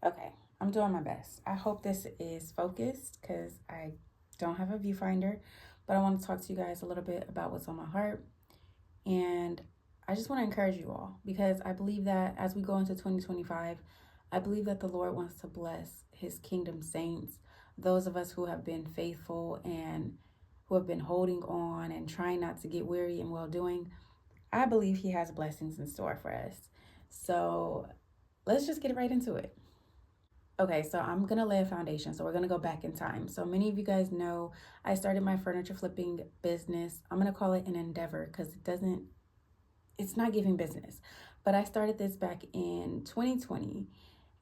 Okay, I'm doing my best. I hope this is focused because I don't have a viewfinder, but I want to talk to you guys a little bit about what's on my heart. And I just want to encourage you all because I believe that as we go into 2025, I believe that the Lord wants to bless his kingdom saints, those of us who have been faithful and who have been holding on and trying not to get weary in well doing. I believe he has blessings in store for us. So let's just get right into it. Okay, so I'm gonna lay a foundation. So we're gonna go back in time. So many of you guys know I started my furniture flipping business. I'm gonna call it an endeavor because it's not giving business. But I started this back in 2020.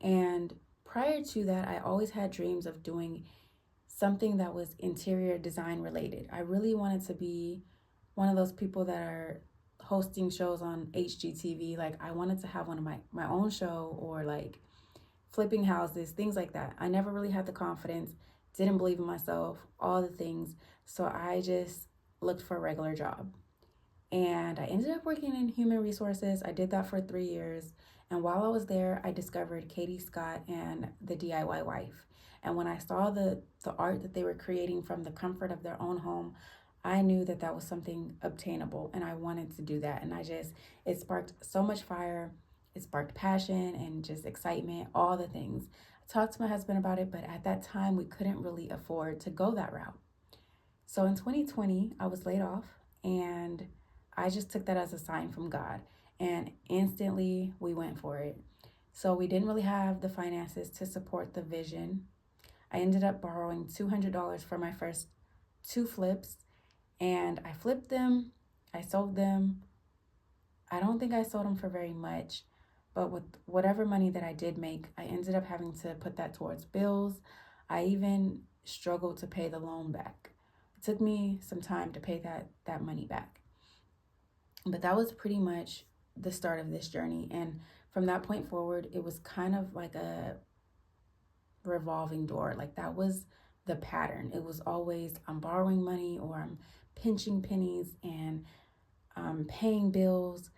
And prior to that, I always had dreams of doing something that was interior design related. I really wanted to be one of those people that are hosting shows on HGTV. Like I wanted to have one of my own show or like flipping houses, things like that. I never really had the confidence, didn't believe in myself, all the things. So I just looked for a regular job. And I ended up working in human resources. I did that for 3 years. And while I was there, I discovered Katie Scott and the DIY wife. And when I saw the art that they were creating from the comfort of their own home, I knew that that was something obtainable and I wanted to do that. And it sparked so much fire. It sparked passion and just excitement, all the things. I talked to my husband about it, but at that time, we couldn't really afford to go that route. So in 2020, I was laid off and I just took that as a sign from God. And instantly we went for it. So we didn't really have the finances to support the vision. I ended up borrowing $200 for my first two flips and I flipped them. I sold them. I don't think I sold them for very much, but with whatever money that I did make, I ended up having to put that towards bills. I even struggled to pay the loan back. It took me some time to pay that money back. But that was pretty much the start of this journey. And from that point forward, it was kind of like a revolving door. Like that was the pattern. It was always I'm borrowing money or I'm pinching pennies and I'm paying bills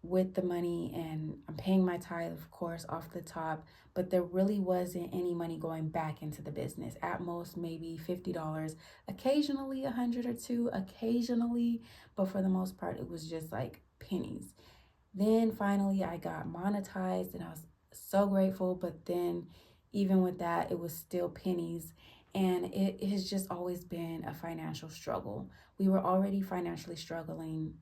with the money and I'm paying my tithe, of course, off the top, but there really wasn't any money going back into the business. At most, maybe $50, occasionally 100 or two, occasionally, but for the most part, it was just like pennies. Then finally, I got monetized and I was so grateful, but then even with that, it was still pennies. And it has just always been a financial struggle. We were already financially struggling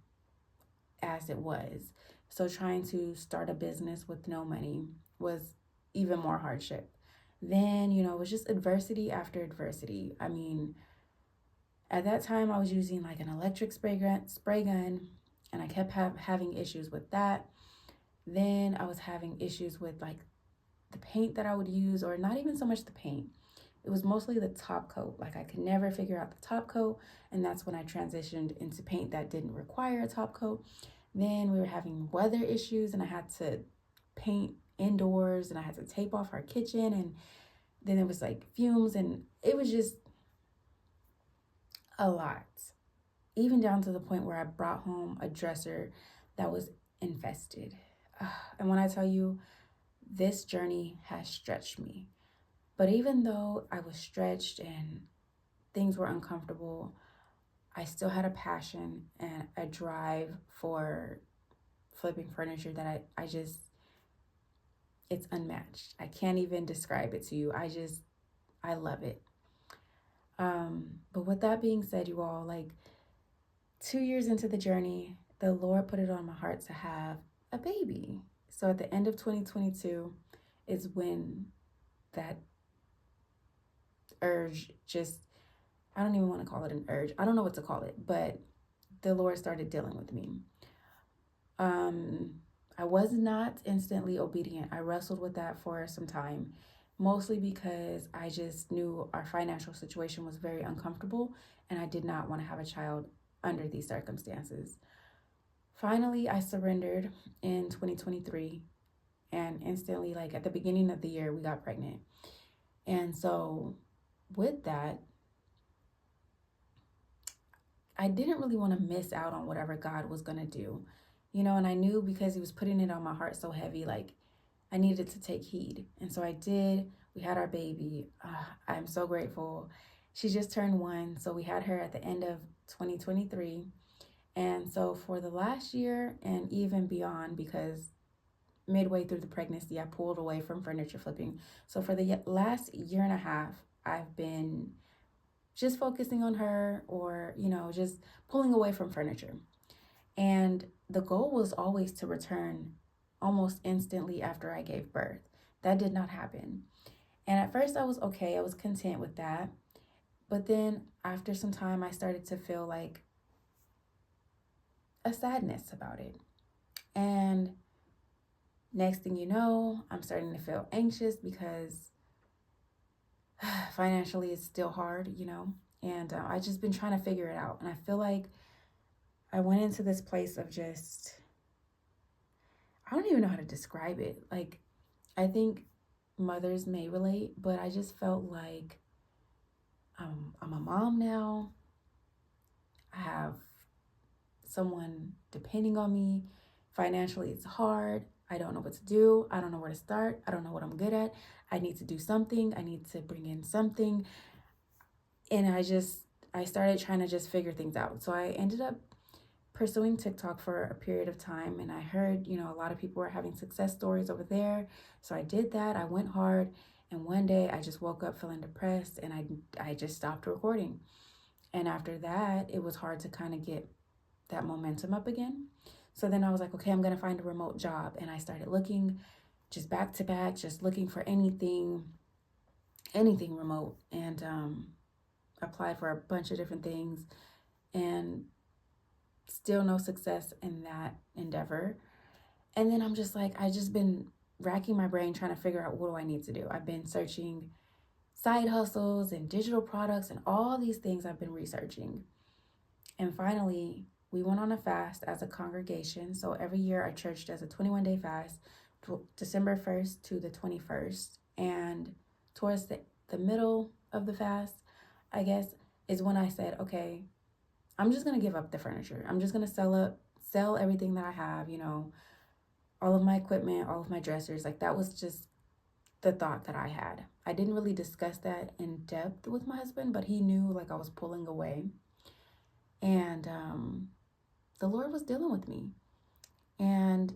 as it was. So trying to start a business with no money was even more hardship. Then, it was just adversity after adversity. I mean, at that time I was using like an electric spray gun and I kept having issues with that. Then I was having issues with like the paint that I would use, or not even so much the paint. It was mostly the top coat. Like I could never figure out the top coat, and that's when I transitioned into paint that didn't require a top coat. Then we were having weather issues, and I had to paint indoors, and I had to tape off our kitchen, and then it was like fumes, and it was just a lot. Even down to the point where I brought home a dresser that was infested. And when I tell you, this journey has stretched me. But even though I was stretched and things were uncomfortable, I still had a passion and a drive for flipping furniture that I just, it's unmatched. I can't even describe it to you. I love it. But with that being said, you all, like 2 years into the journey, the Lord put it on my heart to have a baby. So at the end of 2022 is when that urge just, I don't even want to call it an urge. I don't know what to call it, but the Lord started dealing with me. I was not instantly obedient. I wrestled with that for some time, mostly because I just knew our financial situation was very uncomfortable and I did not want to have a child under these circumstances. Finally, I surrendered in 2023 and instantly, like at the beginning of the year, we got pregnant. And so with that, I didn't really want to miss out on whatever God was going to do, and I knew because he was putting it on my heart so heavy, like I needed to take heed. And so I did. We had our baby. I'm so grateful. She just turned 1. So we had her at the end of 2023. And so for the last year and even beyond, because midway through the pregnancy, I pulled away from furniture flipping. So for the last year and a half, I've been just focusing on her, or, just pulling away from furniture. And the goal was always to return almost instantly after I gave birth. That did not happen. And at first I was okay. I was content with that. But then after some time, I started to feel like a sadness about it. And next thing you know, I'm starting to feel anxious because financially it's still hard, and I just been trying to figure it out. And I feel like I went into this place of just, I don't even know how to describe it. Like, I think mothers may relate, but I just felt like I'm a mom now. I have someone depending on me. Financially, it's hard. I don't know what to do. I don't know where to start. I don't know what I'm good at. I need to do something. I need to bring in something. And I started trying to just figure things out. So I ended up pursuing TikTok for a period of time, and I heard, a lot of people were having success stories over there. So I did that. I went hard, and one day I just woke up feeling depressed, and I just stopped recording. And after that, it was hard to kind of get that momentum up again. So then I was like, okay, I'm going to find a remote job, and I started looking just back to back, just looking for anything remote, and applied for a bunch of different things, and still no success in that endeavor. And then I'm just like, I just been racking my brain trying to figure out, what do I need to do? I've been searching side hustles and digital products and all these things I've been researching. And finally, we went on a fast as a congregation. So every year our church does a 21-day fast, December 1st to the 21st. And towards the middle of the fast, I guess, is when I said, okay, I'm just going to give up the furniture. I'm just going to sell everything that I have, all of my equipment, all of my dressers. Like, that was just the thought that I had. I didn't really discuss that in depth with my husband, but he knew, like, I was pulling away. And the Lord was dealing with me. And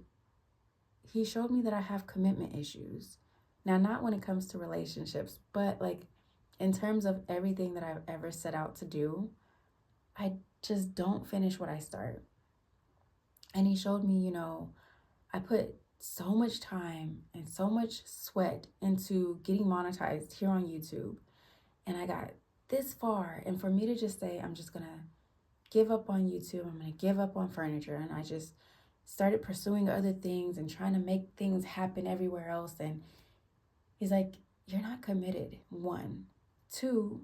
he showed me that I have commitment issues. Now, not when it comes to relationships, but like in terms of everything that I've ever set out to do, I just don't finish what I start. And he showed me, I put so much time and so much sweat into getting monetized here on YouTube. And I got this far. And for me to just say, I'm just going to give up on YouTube, I'm going to give up on furniture. And I just started pursuing other things and trying to make things happen everywhere else. And he's like, you're not committed, 1. 2,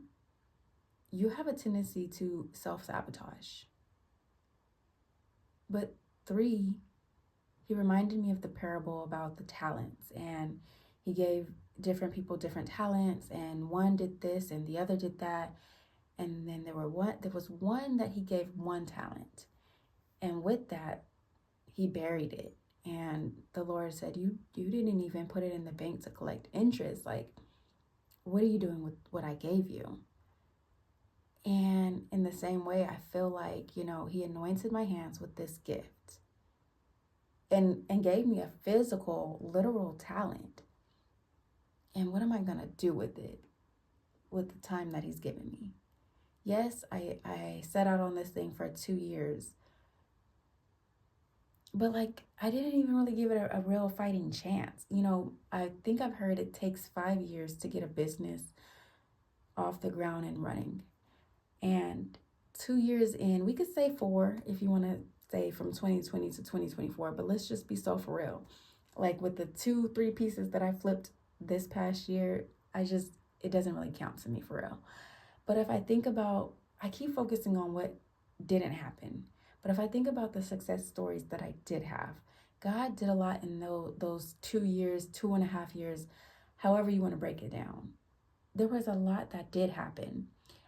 you have a tendency to self-sabotage. But 3, he reminded me of the parable about the talents, and he gave different people different talents, and one did this and the other did that. And then there was one that he gave 1 talent. And with that, he buried it. And the Lord said, you didn't even put it in the bank to collect interest. Like, what are you doing with what I gave you? And in the same way, I feel like, he anointed my hands with this gift and gave me a physical, literal talent. And what am I going to do with it, with the time that he's given me? Yes, I set out on this thing for 2 years. But like, I didn't even really give it a real fighting chance. I think I've heard it takes 5 years to get a business off the ground and running. And 2 years in, we could say 4 if you want to say from 2020 to 2024, but let's just be so for real. Like, with the 2-3 pieces that I flipped this past year, it doesn't really count to me for real. But if I think about, I keep focusing on what didn't happen. But if I think about the success stories that I did have, God did a lot in those 2 years, 2.5 years, however you want to break it down. There was a lot that did happen.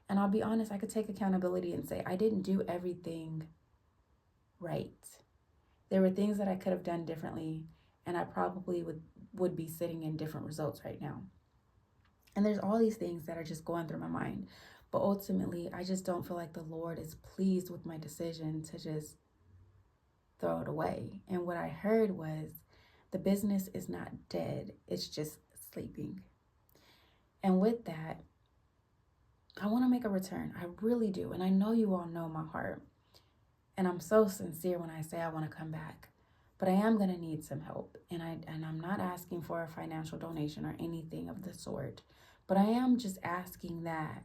And I'll be honest, I could take accountability and say, I didn't do everything right. There were things that I could have done differently, and I probably would be sitting in different results right now. And there's all these things that are just going through my mind. But ultimately, I just don't feel like the Lord is pleased with my decision to just throw it away. And what I heard was the business is not dead, it's just sleeping. And with that, I want to make a return. I really do. And I know you all know my heart. And I'm so sincere when I say I want to come back. But I am going to need some help. And I'm not asking for a financial donation or anything of the sort. But I am just asking that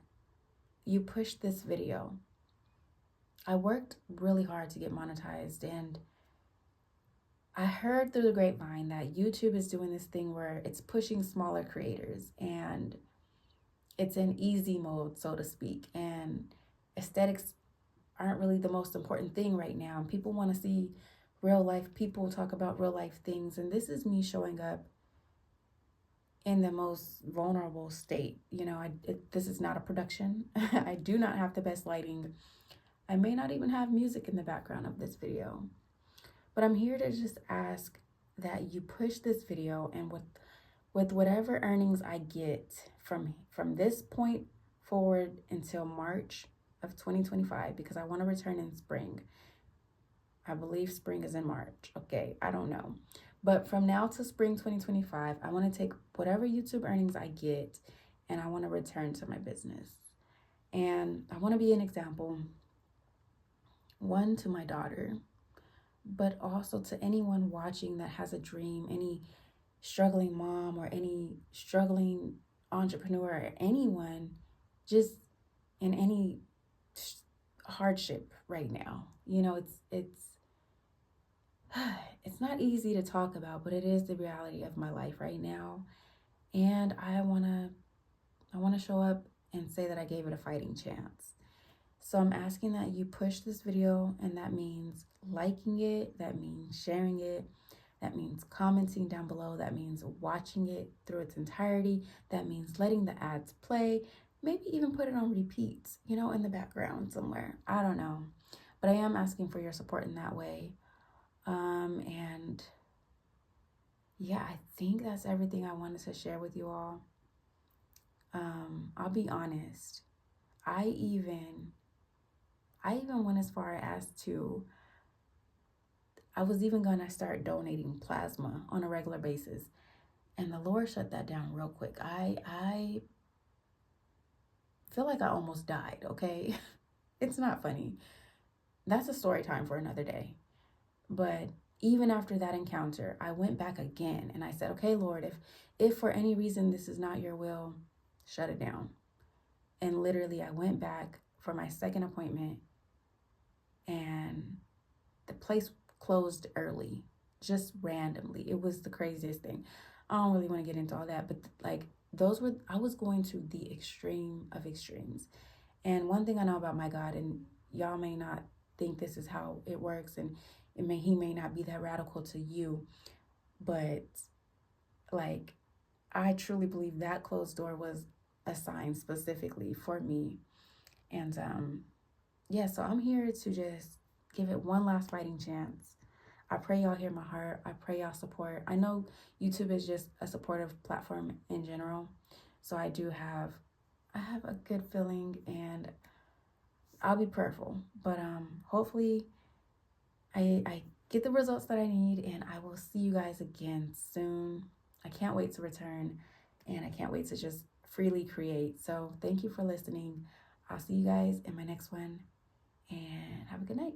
you push this video. I worked really hard to get monetized, and I heard through the grapevine that YouTube is doing this thing where it's pushing smaller creators and it's in easy mode, so to speak. And aesthetics aren't really the most important thing right now. People want to see real life people talk about real life things. And this is me showing up in the most vulnerable state. You know, this is not a production. I do not have the best lighting. I may not even have music in the background of this video. But I'm here to just ask that you push this video, and with whatever earnings I get from this point forward until March of 2025, because I want to return in spring. I believe spring is in March. Okay, I don't know. But from now to spring 2025, I want to take whatever YouTube earnings I get and I want to return to my business. And I want to be an example, one, to my daughter, but also to anyone watching that has a dream, any struggling mom or any struggling entrepreneur, or anyone just in any hardship right now. You know, it's not easy to talk about, but it is the reality of my life right now. And I want to show up and say that I gave it a fighting chance. So I'm asking that you push this video, and that means liking it, that means sharing it, that means commenting down below, that means watching it through its entirety, that means letting the ads play, maybe even put it on repeat, you know, in the background somewhere. I don't know. But I am asking for your support in that way. And yeah, I think that's everything I wanted to share with you all. I'll be honest. I even went as far as I was even gonna start donating plasma on a regular basis. And the Lord shut that down real quick. I feel like I almost died, okay? It's not funny. That's a story time for another day. But even after that encounter, I went back again and I said, okay, Lord, if for any reason this is not your will, shut it down. And literally I went back for my second appointment and the place closed early, just randomly. It was the craziest thing. I don't really want to get into all that, but like I was going to the extreme of extremes. And one thing I know about my God, and y'all may not think this is how it works, and he may not be that radical to you, but like I truly believe that closed door was a sign specifically for me. And yeah, so I'm here to just give it one last fighting chance. I pray y'all hear my heart. I pray y'all support. I know YouTube is just a supportive platform in general, so I have a good feeling, and I'll be prayerful. But hopefully I get the results that I need, and I will see you guys again soon. I can't wait to return, and I can't wait to just freely create. So thank you for listening. I'll see you guys in my next one, and have a good night.